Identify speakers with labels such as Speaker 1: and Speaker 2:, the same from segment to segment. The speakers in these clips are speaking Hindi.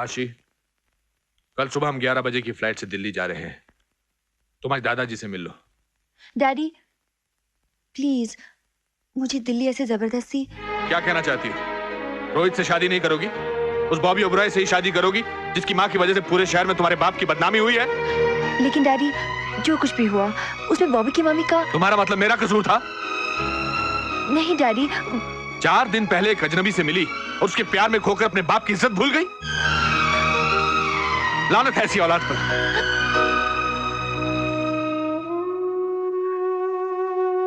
Speaker 1: आशी, कल सुबह हम 11 बजे की फ्लाइट से दिल्ली जा रहे हैं। तुम्हारे दादाजी से मिल लो।
Speaker 2: डैडी प्लीज, मुझे दिल्ली ऐसे जबरदस्ती।
Speaker 1: क्या कहना चाहती हो? रोहित से शादी नहीं करोगी? उस बॉबी ओबराय से ही शादी करोगी जिसकी माँ की वजह से पूरे शहर में तुम्हारे बाप की बदनामी हुई है?
Speaker 2: लेकिन डैडी, जो कुछ भी हुआ उसमें बॉबी की मम्मी का।
Speaker 1: तुम्हारा मतलब मेरा कसूर था?
Speaker 2: नहीं डैडी।
Speaker 1: 4 दिन पहले एक अजनबी से मिली और उसके प्यार में खोकर अपने बाप की इज्जत भूल गई। लानत है ऐसी औलाद पर।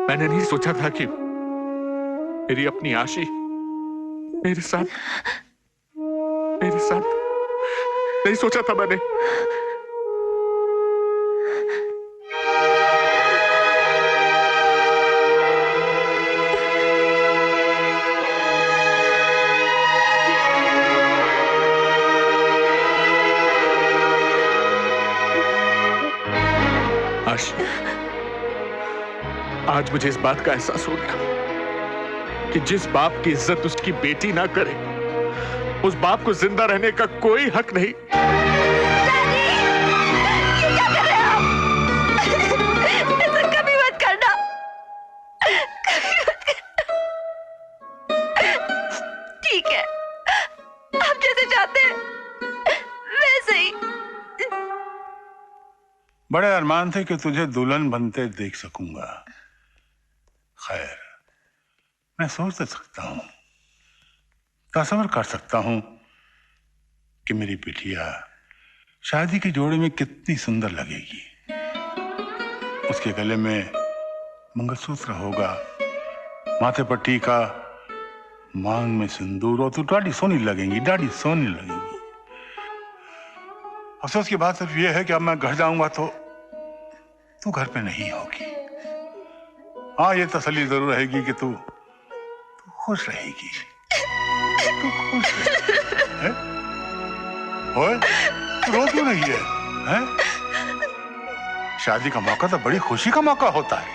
Speaker 1: मैंने नहीं सोचा था कि मेरी अपनी आशी मेरे साथ नहीं सोचा था मैंने। आज मुझे इस बात का एहसास हो गया कि जिस बाप की इज्जत उसकी बेटी ना करे, उस बाप को जिंदा रहने का कोई हक नहीं।
Speaker 2: डैडी, ये क्या कर रहे हैं आप? ऐसा कभी मत करना। ठीक है, आप जैसे चाहते हैं वैसे ही।
Speaker 3: बड़े अरमान थे कि तुझे दुल्हन बनते देख सकूंगा। खैर, मैं सोच तो सकता हूं, तसव्वुर कर सकता हूं कि मेरी बिटिया शादी की जोड़ी में कितनी सुंदर लगेगी। उसके गले में मंगलसूत्र होगा, माथे पर टीका, मांग में सिंदूर, और तू डाढ़ी सोनी लगेगी, डाढ़ी सोनी लगेगी। अफसोस की बात सिर्फ यह है कि अब मैं घर जाऊंगा तो तू घर पे नहीं होगी। हाँ, ये तसल्ली जरूर रहेगी कि तू खुश रहेगी। तू खुश है? ओए, तू रो क्यों रही है? हैं? शादी का मौका तो बड़ी खुशी का मौका होता है,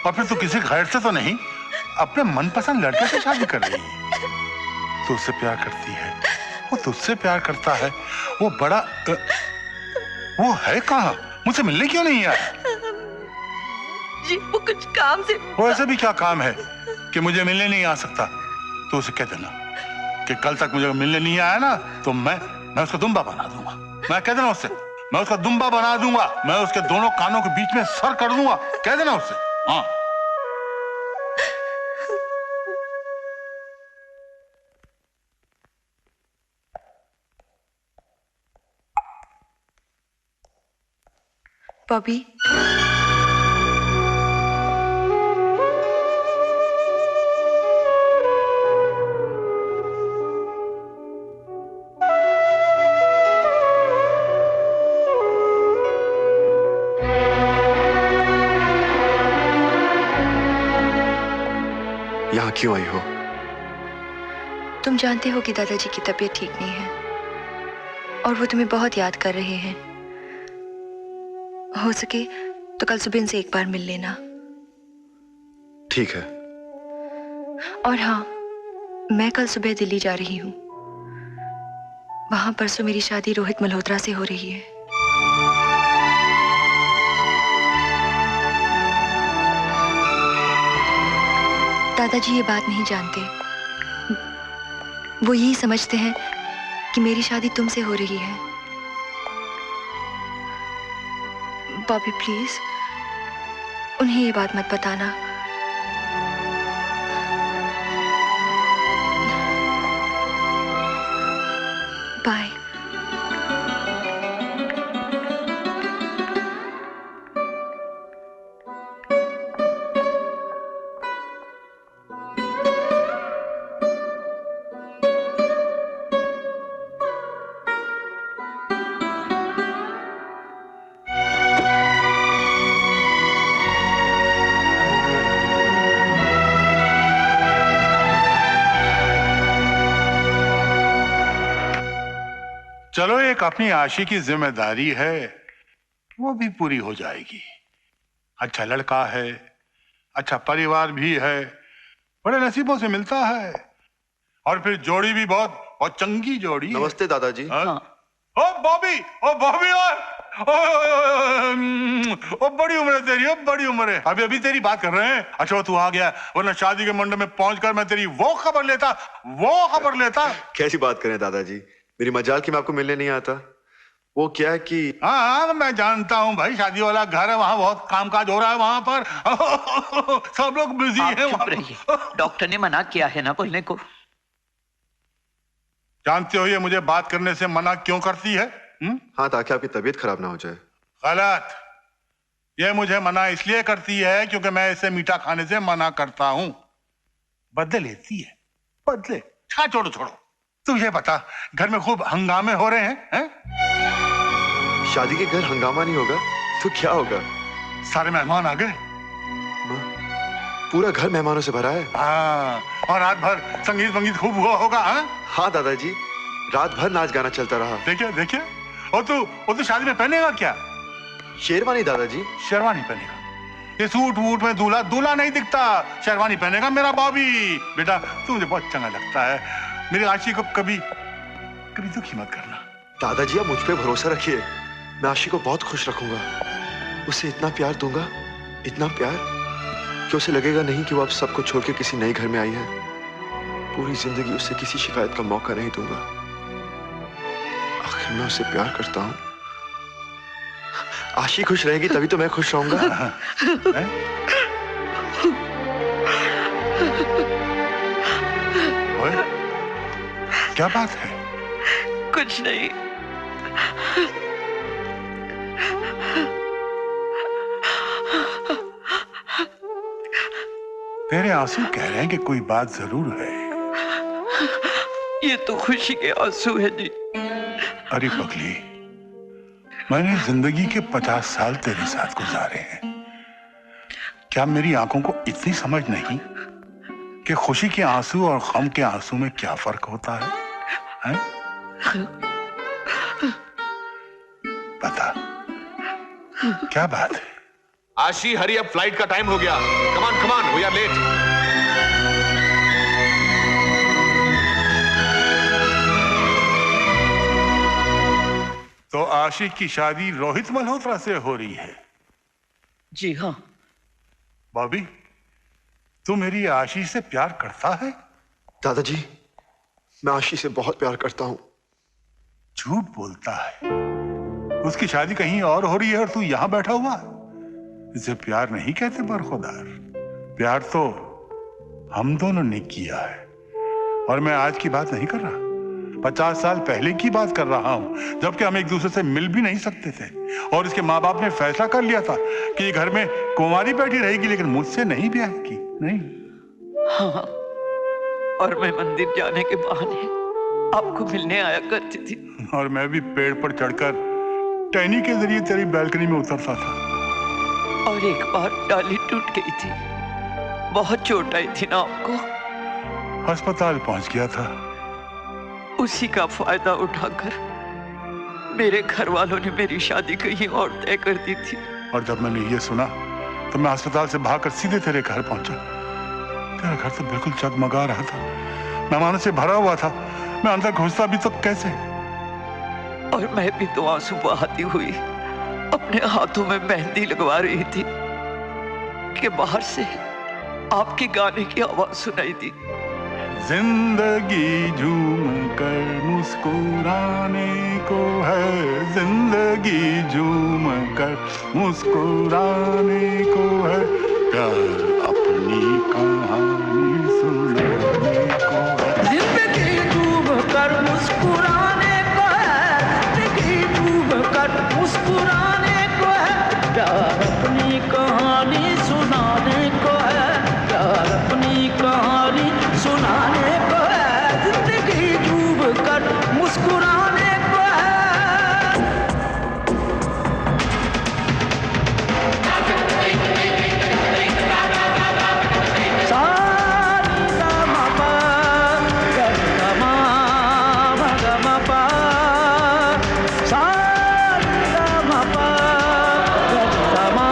Speaker 3: और फिर तू किसी गैर से तो नहीं, अपने मनपसंद लड़के से शादी कर रही है। तू उससे प्यार करती है, वो तुझसे प्यार करता है। वो बड़ा वो है कहाँ? मुझसे मिलने क्यों नहीं आया?
Speaker 2: जी, वो कुछ काम से।
Speaker 3: वो ऐसे भी क्या काम है कि मुझे मिलने नहीं आ सकता? तो उसे कह देना कि कल तक मुझे मिलने नहीं आया ना तो मैं उसका दुम्बा बना दूंगा। मैं कह देना उससे, मैं उसका दुम्बा बना दूंगा, मैं उसके दोनों कानों के बीच में सर कर दूंगा। कह देना उससे। हाँ,
Speaker 2: बॉबी,
Speaker 4: यहाँ क्यों आई हो?
Speaker 2: तुम जानते हो कि दादाजी की तबीयत ठीक नहीं है और वो तुम्हें बहुत याद कर रहे हैं। हो सके तो कल सुबह इनसे एक बार मिल लेना।
Speaker 4: ठीक है।
Speaker 2: और हाँ, मैं कल सुबह दिल्ली जा रही हूँ। वहां परसों मेरी शादी रोहित मल्होत्रा से हो रही है। दादाजी ये बात नहीं जानते। वो यही समझते हैं कि मेरी शादी तुमसे हो रही है। बॉबी प्लीज, उन्हें ये बात मत बताना। बाय।
Speaker 3: चलो, एक अपनी आशी की जिम्मेदारी है, वो भी पूरी हो जाएगी। अच्छा लड़का है, अच्छा परिवार भी है, बड़े नसीबों से मिलता है, और फिर जोड़ी भी बहुत और चंगी जोड़ी है।
Speaker 4: नमस्ते दादाजी।
Speaker 3: ओ बॉबी, ओ बॉबी, ओ बड़ी उम्र है तेरी, बड़ी उम्र है। अभी अभी तेरी बात कर रहे हैं। अच्छा तू आ गया, वरना शादी के मंडप में पहुंचकर मैं तेरी वो खबर लेता।
Speaker 4: कैसी बात करें दादाजी, मेरी मजाल की मैं आपको मिलने नहीं आता। वो क्या है कि
Speaker 3: हाँ मैं जानता हूँ भाई, शादी वाला घर है, वहाँ बहुत कामकाज हो रहा है वहाँ पर। सब लोग बिजी हैं।
Speaker 5: चुप रहिए, डॉक्टर ने मना किया है ना बोलने को।
Speaker 3: जानते हो ये मुझे बात करने से मना क्यों करती है?
Speaker 4: हाँ, ताकि आपकी तबीयत खराब ना हो जाए।
Speaker 3: गलत। ये मुझे मना इसलिए करती है क्योंकि मैं इसे मीठा खाने से मना करता हूँ। बदले लेती है, बदले। छोड़ो। तुझे पता घर में खूब हंगामे हो रहे हैं?
Speaker 4: शादी के घर हंगामा नहीं होगा तो क्या होगा?
Speaker 3: सारे मेहमान आ गए।
Speaker 4: पूरा घर मेहमानों से भरा है।
Speaker 3: हाँ, और रात भर संगीत खूब हुआ होगा।
Speaker 4: हाँ दादाजी, रात भर नाच गाना चलता रहा।
Speaker 3: देखिए। और तू शादी में पहनेगा क्या?
Speaker 4: शेरवानी दादाजी।
Speaker 3: शेरवानी पहनेगा? ये सूट वूट में दूल्हा नहीं दिखता। शेरवानी पहनेगा मेरा बॉबी। बेटा तू मुझे बहुत चंगा लगता है। मेरी आशी को कभी दुखी मत करना।
Speaker 4: दादाजी आप मुझ पे भरोसा रखिए, मैं आशी को बहुत खुश रखूंगा। उसे इतना प्यार दूंगा, इतना प्यार कि उसे लगेगा नहीं कि वो आप सबको छोड़ के किसी नए घर में आई है। पूरी जिंदगी उसे किसी शिकायत का मौका नहीं दूंगा। आखिर मैं उसे प्यार करता हूं। आशी खुश रहेगी तभी तो मैं खुश रहूंगा।
Speaker 3: क्या बात है?
Speaker 5: कुछ नहीं।
Speaker 3: तेरे आंसू कह रहे हैं कि कोई बात जरूर है।
Speaker 5: ये तो खुशी के आंसू है जी।
Speaker 3: अरे पगली, मैंने जिंदगी के 50 साल तेरे साथ गुजारे हैं। क्या मेरी आंखों को इतनी समझ नहीं कि खुशी के आंसू और गम के आंसू में क्या फर्क होता है? बता, क्या बात है?
Speaker 1: आशी हरी, अब फ्लाइट का टाइम हो गया। कमान वी आर लेट।
Speaker 3: तो आशी की शादी रोहित मल्होत्रा से हो रही है?
Speaker 5: जी हाँ।
Speaker 3: बॉबी, तू मेरी आशी से प्यार करता है?
Speaker 4: दादाजी, मैं आशी से बहुत प्यार करता हूं।
Speaker 3: झूठ बोलता है। उसकी शादी कहीं और हो रही है और तू यहां बैठा हुआ। इसे प्यार नहीं कहते बरखुदार। प्यार तो हम दोनों ने किया है। और मैं आज की बात नहीं कर रहा, 50 साल पहले की बात कर रहा हूं, जबकि हम एक दूसरे से मिल भी नहीं सकते थे। और इसके माँ बाप ने फैसला कर लिया था कि ये घर में कुंवारी बैठी रहेगी, लेकिन मुझसे नहीं ब्याह की। नहीं।
Speaker 5: हाँ, और मैं मंदिर जाने के बहाने आपको मिलने आया करती थी।
Speaker 3: और मैं भी पेड़ पर चढ़कर टहनी के जरिए तेरी बैल्कनी में उतरता था।
Speaker 5: और एक बार डाली टूट गई थी, बहुत चोट आई थी ना आपको।
Speaker 3: अस्पताल पहुंच गया था।
Speaker 5: उसी का फायदा उठाकर मेरे घर वालों ने मेरी शादी कहीं और तय कर दी थी।
Speaker 3: और जब मैंने ये सुना तो मैं अस्पताल से भागकर सीधे तेरे घर पहुंचा। तेरा घर तो बिल्कुल जगमगा रहा था, मेहमानों से भरा हुआ था। मैं अंदर घुसता भी तो कैसे?
Speaker 5: और मैं भी तो आंसू बहाती हुई अपने हाथों में मेहंदी लगवा रही थी कि बाहर से आपके गाने की आवाज सुनाई दी।
Speaker 3: जिंदगी झूम कर मुस्कुराने को है, जिंदगी झूम कर मुस्कुराने को है, प्यार अपनी कहानी सुनाने को है।
Speaker 6: जिंदगी झूम कर मुस्कुराने को है, जिंदगी झूम कर मुस्कुराने को है, प्यार अपनी कहानी सुनाने को है, प्यार अपनी कहानी सुनाने को है, जिंदगी डूब कर मुस्कुराने को है। सारी गामा गमा गमा, सारी गामा गमा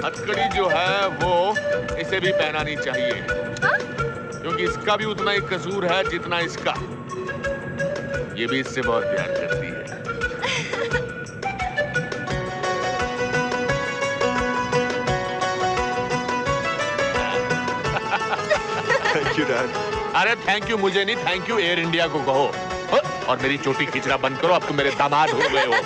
Speaker 1: हथकड़ी जो है वो इसे भी पहनानी चाहिए, क्योंकि इसका भी उतना ही कसूर है जितना इसका। ये भी इससे बहुत प्यार करती है।
Speaker 4: Thank you dad.
Speaker 1: अरे थैंक यू मुझे नहीं, थैंक यू एयर इंडिया को कहो। और मेरी चोटी खींचना बंद करो, अब तुम मेरे दामाद हो गए हो।